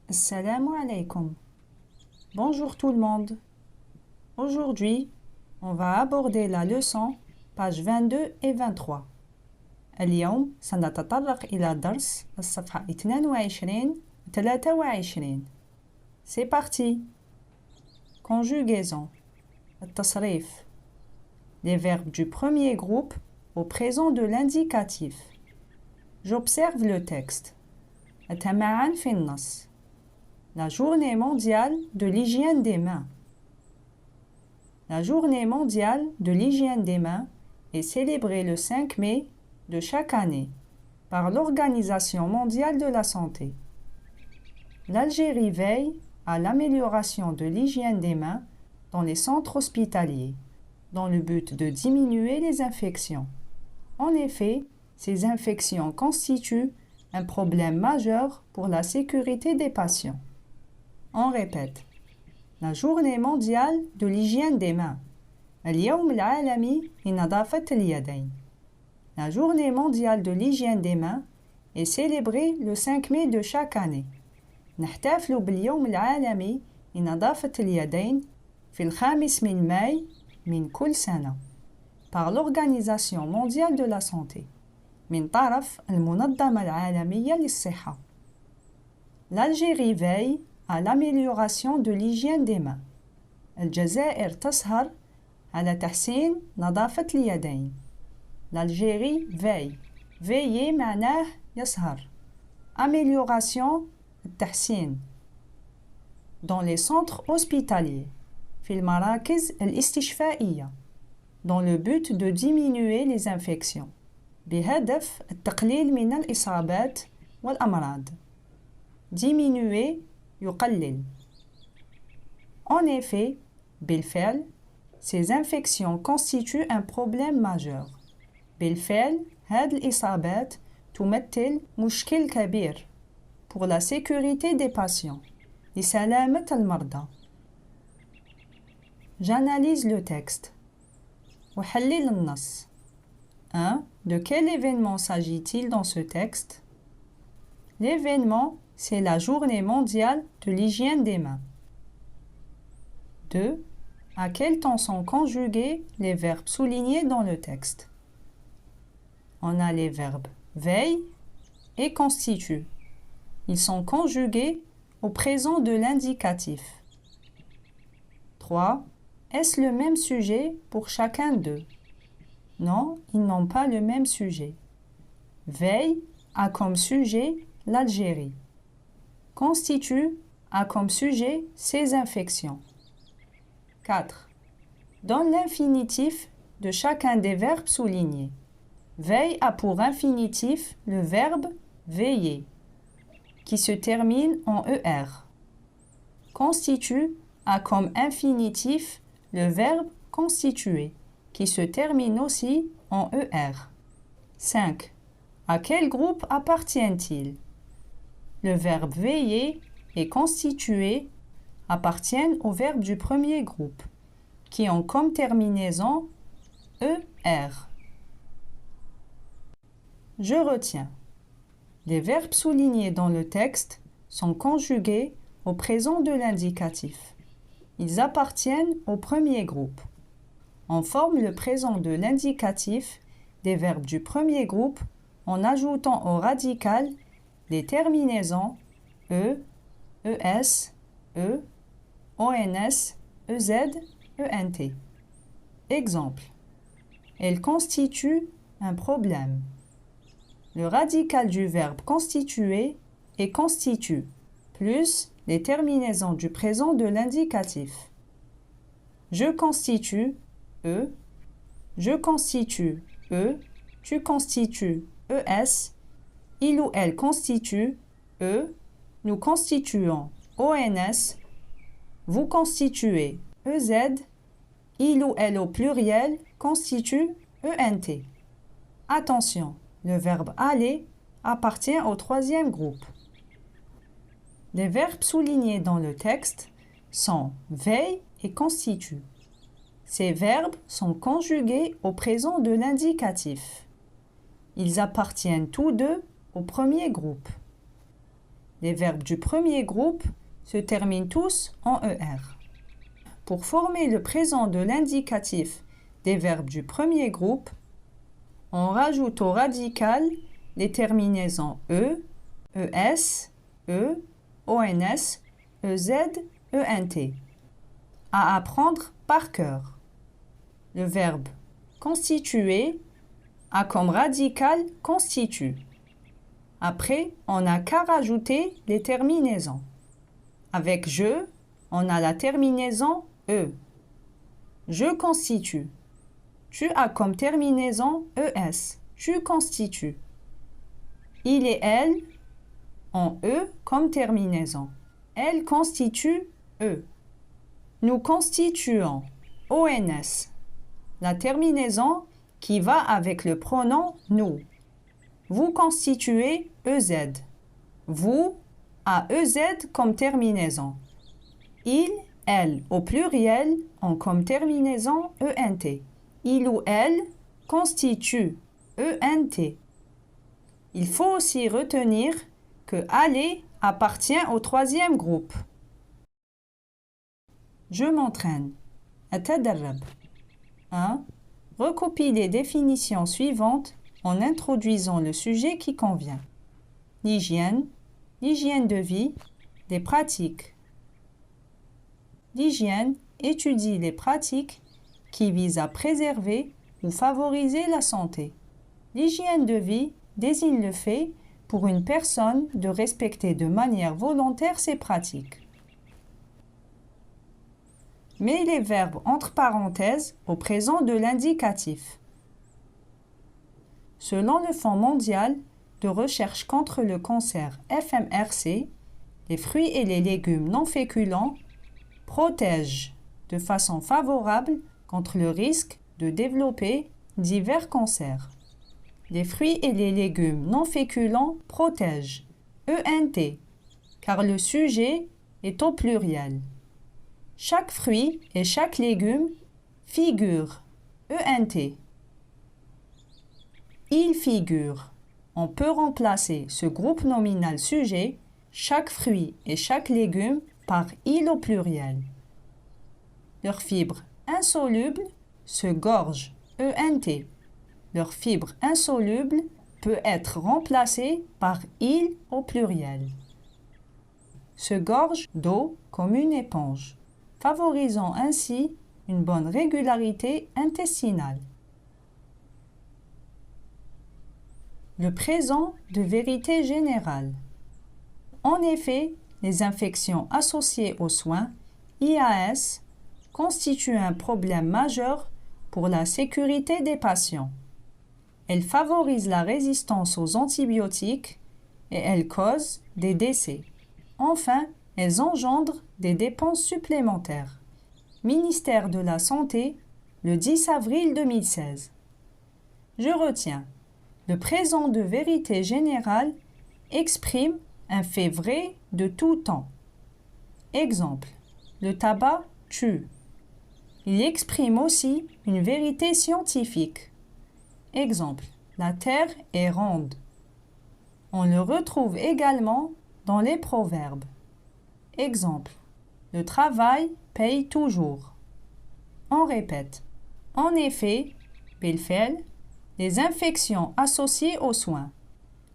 Assalamu alaikum. Bonjour tout le monde. Aujourd'hui, on va aborder la leçon pages 22 et 23. اليوم سنتطرق إلى درس الصفحة 22 و 23. C'est parti. Conjugaison. التصريف. Les verbes du premier groupe au présent de l'indicatif. J'observe le texte. أتمعن في النص. La journée mondiale de l'hygiène des mains. La journée mondiale de l'hygiène des mains est célébrée le 5 mai de chaque année par l'Organisation mondiale de la santé. L'Algérie veille à l'amélioration de l'hygiène des mains dans les centres hospitaliers, dans le but de diminuer les infections. En effet, ces infections constituent un problème majeur pour la sécurité des patients. On répète. La journée mondiale de l'hygiène des mains. اليوم العالمي لنظافة اليدين. La journée mondiale de l'hygiène des mains est célébrée le 5 mai de chaque année. نحتفل باليوم العالمي لنظافة اليدين في 5 من ماي من كل سنة par l'Organisation mondiale de la santé من طرف المنظمة العالمية للصحة. L'Algérie veille à l'amélioration de l'hygiène des mains. الجزائر تسهر على تحسين نظافة اليدين. L'Algérie veille. Veiller معناه يسهر. Amélioration التحسين. Dans les centres hospitaliers. في المراكز الاستشفائية. Dans le but de diminuer les infections. بهدف التقليل من الإصابات والأمراض. Diminuer يقلل. En effet, بالفعل, ces infections constituent un problème majeur. بالفعل, هذه الإصابات تمثل مشكل كبير pour la sécurité des patients, لسلامة المرضى. J'analyse le texte. أحلل النص. 1. De quel événement s'agit-il dans ce texte? L'événement, c'est la journée mondiale de l'hygiène des mains. 2. À quel temps sont conjugués les verbes soulignés dans le texte? On a les verbes veille et constitue. Ils sont conjugués au présent de l'indicatif. 3. Est-ce le même sujet pour chacun d'eux? Non, ils n'ont pas le même sujet. Veille a comme sujet l'Algérie. Constitue a comme sujet ces infections. 4. Donne l'infinitif de chacun des verbes soulignés. Veille a pour infinitif le verbe veiller, qui se termine en ER. Constitue a comme infinitif le verbe constituer, qui se termine aussi en ER. 5. À quel groupe appartient-il? Le verbe veiller et constituer appartiennent au verbe du premier groupe, qui ont comme terminaison ER. Je retiens. Les verbes soulignés dans le texte sont conjugués au présent de l'indicatif. Ils appartiennent au premier groupe. On forme le présent de l'indicatif des verbes du premier groupe en ajoutant au radical les terminaisons E, ES, E, ONS, EZ, ENT. Exemple. Elle constitue un problème. Le radical du verbe constituer est constitue, plus les terminaisons du présent de l'indicatif. Je constitue, E. Je constitue, E. Tu constitues, ES. Il ou elle constitue, E. Nous constituons, ONS. Vous constituez, EZ. Il ou elle au pluriel constitue, ENT. Attention, le verbe aller appartient au troisième groupe. Les verbes soulignés dans le texte sont veille et constitue. Ces verbes sont conjugués au présent de l'indicatif. Ils appartiennent tous deux au premier groupe. Les verbes du premier groupe se terminent tous en ER. Pour former le présent de l'indicatif des verbes du premier groupe, on rajoute au radical les terminaisons E, ES, E, ONS, EZ, ENT. À apprendre par cœur. Le verbe constituer a comme radical constitue. Après, on n'a qu'à rajouter les terminaisons. Avec je, on a la terminaison E. Je constitue. Tu as comme terminaison ES. Tu constitues. Il et elle ont E comme terminaison. Elle constitue E. Nous constituons ONS. La terminaison qui va avec le pronom nous. Vous constituez EZ. Vous a EZ comme terminaison. Il, elle au pluriel ont comme terminaison ENT. Il ou elle constitue ENT. Il faut aussi retenir que aller appartient au troisième groupe. Je m'entraîne. أتدرب. 1. Recopie les définitions suivantes en introduisant le sujet qui convient. L'hygiène de vie, des pratiques. L'hygiène étudie les pratiques qui visent à préserver ou favoriser la santé. L'hygiène de vie désigne le fait pour une personne de respecter de manière volontaire ces pratiques. Mets les verbes entre parenthèses au présent de l'indicatif. Selon le Fonds mondial de recherche contre le cancer FMRC, les fruits et les légumes non féculents protègent de façon favorable contre le risque de développer divers cancers. Les fruits et les légumes non féculents protègent ENT, car le sujet est au pluriel. Chaque fruit et chaque légume figure ENT. Il figure. On peut remplacer ce groupe nominal sujet, chaque fruit et chaque légume, par il au pluriel. Leur fibre insoluble se gorge ENT. Leur fibre insoluble peut être remplacée par il au pluriel. Se gorge d'eau comme une éponge, favorisant ainsi une bonne régularité intestinale. Le présent de vérité générale. En effet, les infections associées aux soins, IAS, constituent un problème majeur pour la sécurité des patients. Elles favorisent la résistance aux antibiotiques et elles causent des décès. Enfin, elles engendrent des dépenses supplémentaires. Ministère de la Santé, le 10 avril 2016. Je retiens. Le présent de vérité générale exprime un fait vrai de tout temps. Exemple, le tabac tue. Il exprime aussi une vérité scientifique. Exemple, la terre est ronde. On le retrouve également dans les proverbes. Exemple, le travail paye toujours. On répète. En effet, بالفعل, les infections associées aux soins,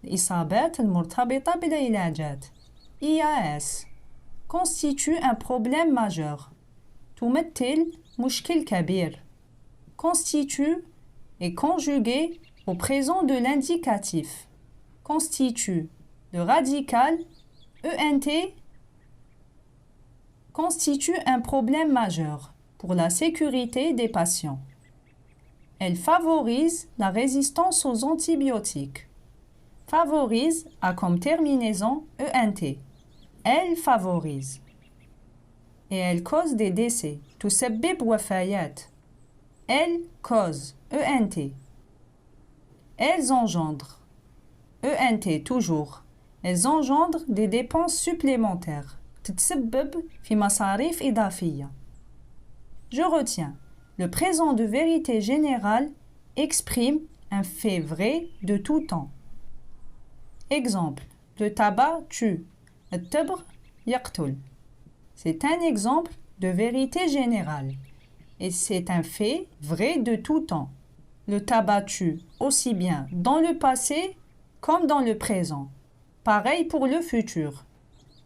الإصابات المرتبطة بالعلاجات, IAS, constituent un problème majeur. تمثل مشكل كبير. Constitue est conjugué au présent de l'indicatif. Constitue, le radical, ENT, constitue un problème majeur pour la sécurité des patients. Elle favorise la résistance aux antibiotiques. Favorise a comme terminaison ENT. Elle favorise. Et elle cause des décès. تسبب وفيات. Elle cause ENT. Elles engendrent. ENT toujours. Elles engendrent des dépenses supplémentaires. تتسبب في مصاريف إضافية. Je retiens. Le présent de vérité générale exprime un fait vrai de tout temps. Exemple, le tabac tue. التبغ يقتل. C'est un exemple de vérité générale. Et c'est un fait vrai de tout temps. Le tabac tue aussi bien dans le passé comme dans le présent. Pareil pour le futur.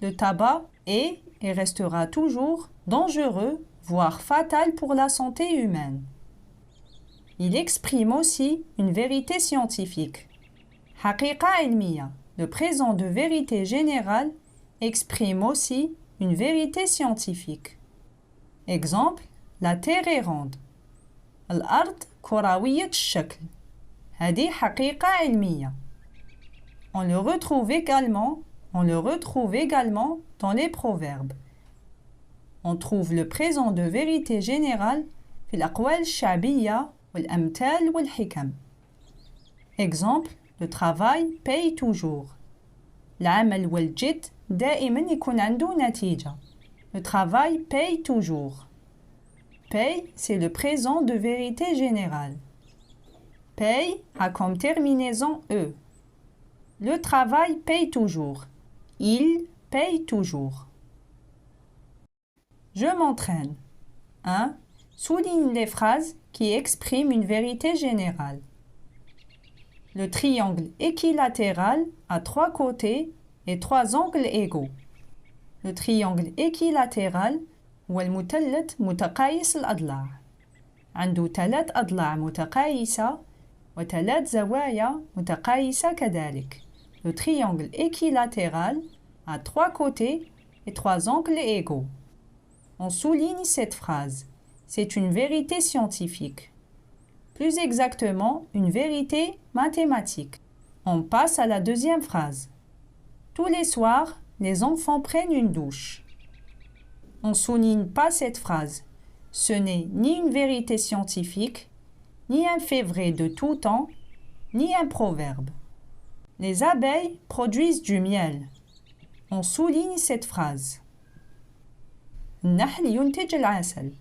Le tabac est et restera toujours dangereux, voire fatal pour la santé humaine. Il exprime aussi une vérité scientifique. حقيقة علمية, le présent de vérité générale, exprime aussi une vérité scientifique. Exemple, la Terre est ronde. الأرض كروية الشكل. هذه حقيقة علمية. On le retrouve également dans les proverbes. On trouve le présent de vérité générale في الأقوال الشعبية والأمثال والحكم. Exemple, le travail paye toujours. العمل والجد دائما يكون عنده نتيجة. Le travail paye toujours. Paye, c'est le présent de vérité générale. Paye a comme terminaison E. Le travail paye toujours. Il paye toujours. Je m'entraîne. 1. Souligne les phrases qui expriment une vérité générale. Le triangle équilatéral a 3 côtés et 3 angles égaux. Le triangle équilatéral هو المثلث متقايس الأضلاع. عنده 3 أضلاع متقايسة و3 زوايا متقايسة كذلك. Le triangle équilatéral a 3 côtés et 3 angles égaux. On souligne cette phrase. C'est une vérité scientifique. Plus exactement, une vérité mathématique. On passe à la deuxième phrase. Tous les soirs, les enfants prennent une douche. On ne souligne pas cette phrase. Ce n'est ni une vérité scientifique, ni un fait vrai de tout temps, ni un proverbe. Les abeilles produisent du miel. On souligne cette phrase. النحل ينتج العسل.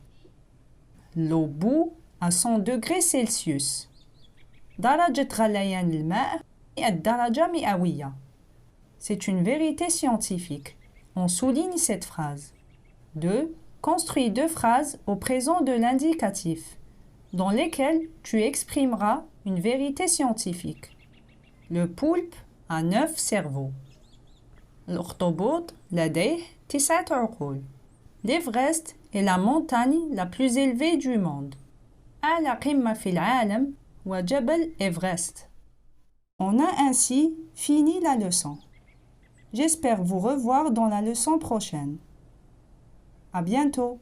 L'eau bout à 100 degrés Celsius. درجة غليان الماء 100 درجة مئوية. C'est une vérité scientifique. On souligne cette phrase. 2. Construis 2 phrases au présent de l'indicatif, dans lesquelles tu exprimeras une vérité scientifique. Le poulpe a 9 cerveaux. الأخطبوط لديه 9 عقول. L'Everest est la montagne la plus élevée du monde. أعلى قمة في العالم هو جبل إيفرست. On a ainsi fini la leçon. J'espère vous revoir dans la leçon prochaine. À bientôt.